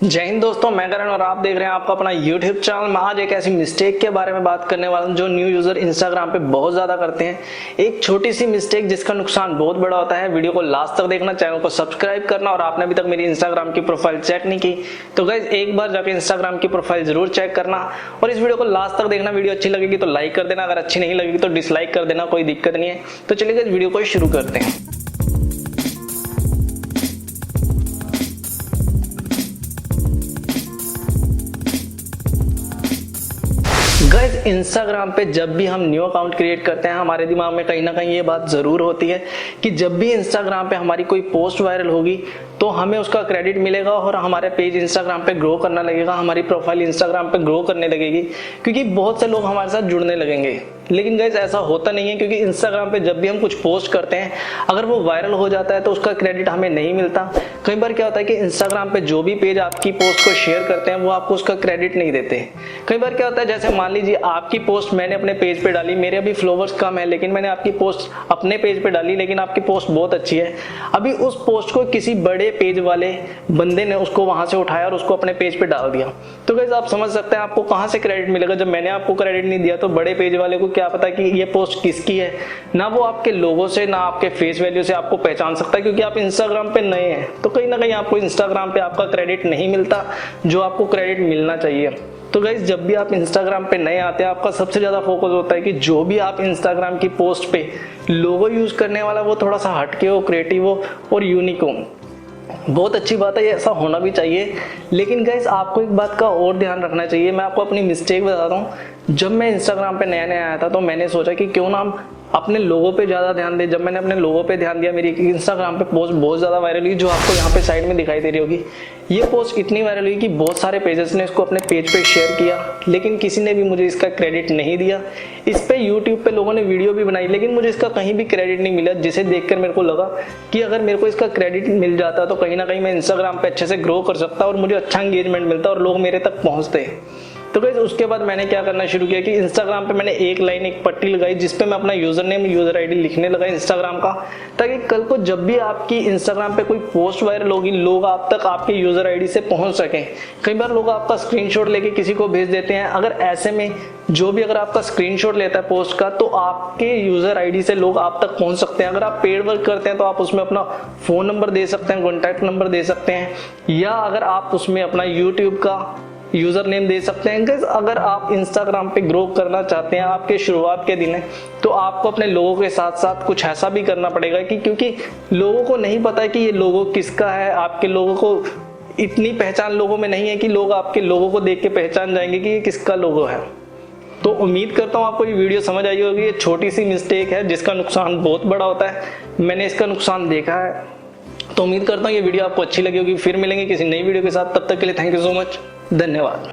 जय हिंद दोस्तों, मैं करण और आप देख रहे हैं आपका अपना यूट्यूब चैनल। मैं आज एक ऐसी मिस्टेक के बारे में बात करने वाला हूं जो न्यू यूजर इंस्टाग्राम पे बहुत ज्यादा करते हैं। एक छोटी सी मिस्टेक जिसका नुकसान बहुत बड़ा होता है। वीडियो को लास्ट तक देखना, चैनल को सब्सक्राइब करना, और आपने अभी तक मेरी इंस्टाग्राम की प्रोफाइल चेक नहीं की तो गाइस एक बार जाकर इंस्टाग्राम की प्रोफाइल जरूर चेक करना और इस वीडियो को लास्ट तक देखना। वीडियो अच्छी लगेगी तो लाइक कर देना, अगर अच्छी नहीं लगेगी तो डिसलाइक कर देना, कोई दिक्कत नहीं है। तो चलिए गाइस वीडियो को शुरू करते हैं। गाइस इंस्टाग्राम पे जब भी हम न्यू अकाउंट क्रिएट करते हैं हमारे दिमाग में कहीं ना कहीं ये बात जरूर होती है कि जब भी इंस्टाग्राम पे हमारी कोई पोस्ट वायरल होगी तो हमें उसका क्रेडिट मिलेगा और हमारे पेज इंस्टाग्राम पे ग्रो करना लगेगा, हमारी प्रोफाइल इंस्टाग्राम पे ग्रो करने लगेगी क्योंकि बहुत से लोग हमारे साथ जुड़ने लगेंगे। लेकिन गाइस ऐसा होता नहीं है, क्योंकि इंस्टाग्राम पे जब भी हम कुछ पोस्ट करते हैं अगर वो वायरल हो जाता है तो उसका क्रेडिट हमें नहीं मिलता। कई बार क्या होता है कि इंस्टाग्राम पे जो भी पेज आपकी पोस्ट को शेयर करते हैं वो आपको उसका क्रेडिट नहीं देते। कई बार क्या होता है, जैसे मान लीजिए आपकी पोस्ट मैंने अपने पेज पे डाली, मेरे अभी फॉलोवर्स कम है लेकिन मैंने आपकी पोस्ट अपने पेज पे डाली, लेकिन आपकी पोस्ट बहुत अच्छी है। अभी उस पोस्ट को किसी बड़े पेज वाले बंदे ने उसको वहां से उठाया और उसको अपने पेज पे डाल दिया, तो गाइस आप समझ सकते हैं आपको कहां से क्रेडिट मिलेगा। जब मैंने आपको क्रेडिट नहीं दिया तो बड़े पेज वाले को क्या पता कि ये पोस्ट किसकी है। ना वो आपके लोगों से ना आपके फेस वैल्यू से आपको पहचान सकता है, क्योंकि आप इंस्टाग्राम पे नए हैं तो कहीं ना कहीं आपको इंस्टाग्राम पे आपका क्रेडिट नहीं मिलता जो आपको क्रेडिट मिलना चाहिए। तो गाइस जब भी आप इंस्टाग्राम पे नए आते हैं आपका सबसे ज्यादा फोकस होता है कि जो भी आप इंस्टाग्राम की पोस्ट पे लोगो यूज करने वाला वो थोड़ा सा हटके हो, क्रिएटिव हो और यूनिक हो। बहुत अच्छी बात है, ये ऐसा होना भी चाहिए। लेकिन गाइस आपको एक बात का और ध्यान रखना चाहिए। मैं आपको अपनी मिस्टेक बताता हूँ। जब मैं इंस्टाग्राम पे नया नया आया था तो मैंने सोचा कि क्यों ना हम अपने लोगों पे ज्यादा ध्यान दें। जब मैंने अपने लोगों पे ध्यान दिया मेरी इंस्टाग्राम पे पोस्ट बहुत ज्यादा वायरल हुई, जो आपको यहाँ पे साइड में दिखाई दे रही होगी। ये पोस्ट इतनी वायरल हुई कि बहुत सारे पेजेस ने इसको अपने पेज पे शेयर किया, लेकिन किसी ने भी मुझे इसका क्रेडिट नहीं दिया। इस पे यूट्यूब पे लोगों ने वीडियो भी बनाई, लेकिन मुझे इसका कहीं भी क्रेडिट नहीं मिला, जिसे देखकर मेरे को लगा कि अगर मेरे को इसका क्रेडिट मिल जाता तो कहीं ना कहीं मैं इंस्टाग्राम पे अच्छे से ग्रो कर सकता और मुझे अच्छा एंगेजमेंट मिलता और लोग मेरे तक पहुंचते। तो गाइस उसके बाद मैंने क्या करना शुरू किया कि इंस्टाग्राम पे मैंने एक लाइन, एक पट्टी लगाई जिसपे मैं अपना यूजर नेम, यूजर आईडी लिखने लगा इंस्टाग्राम का, ताकि कल को जब भी आपकी इंस्टाग्राम पे कोई पोस्ट वायरल होगी लोग आप तक आपके यूजर आईडी से पहुंच सकें। कई बार लोग आपका स्क्रीनशॉट लेके किसी को भेज देते हैं। अगर ऐसे में जो भी अगर आपका स्क्रीनशॉट लेता है पोस्ट का तो आपके यूजर आईडी से लोग आप तक पहुंच सकते हैं। अगर आप पेड वर्क करते हैं तो आप उसमें अपना फोन नंबर दे सकते हैं, कॉन्टैक्ट नंबर दे सकते हैं, या अगर आप उसमें अपना यूट्यूब का यूजर नेम दे सकते हैं। गाइस अगर आप इंस्टाग्राम पे ग्रो करना चाहते हैं, आपके शुरुआत के दिन है, तो आपको अपने लोगों के साथ साथ कुछ ऐसा भी करना पड़ेगा कि क्योंकि लोगों को नहीं पता है कि ये लोगो किसका है। आपके लोगों को इतनी पहचान लोगों में नहीं है कि लोग आपके लोगों को देख के पहचान जाएंगे कि ये किसका लोगो है। तो उम्मीद करता हूँ आपको ये वीडियो समझ आई होगी। ये छोटी सी मिस्टेक है जिसका नुकसान बहुत बड़ा होता है, मैंने इसका नुकसान देखा है। तो उम्मीद करता हूँ ये वीडियो आपको अच्छी लगी होगी। फिर मिलेंगे किसी नई वीडियो के साथ, तब तक के लिए थैंक यू सो मच, धन्यवाद।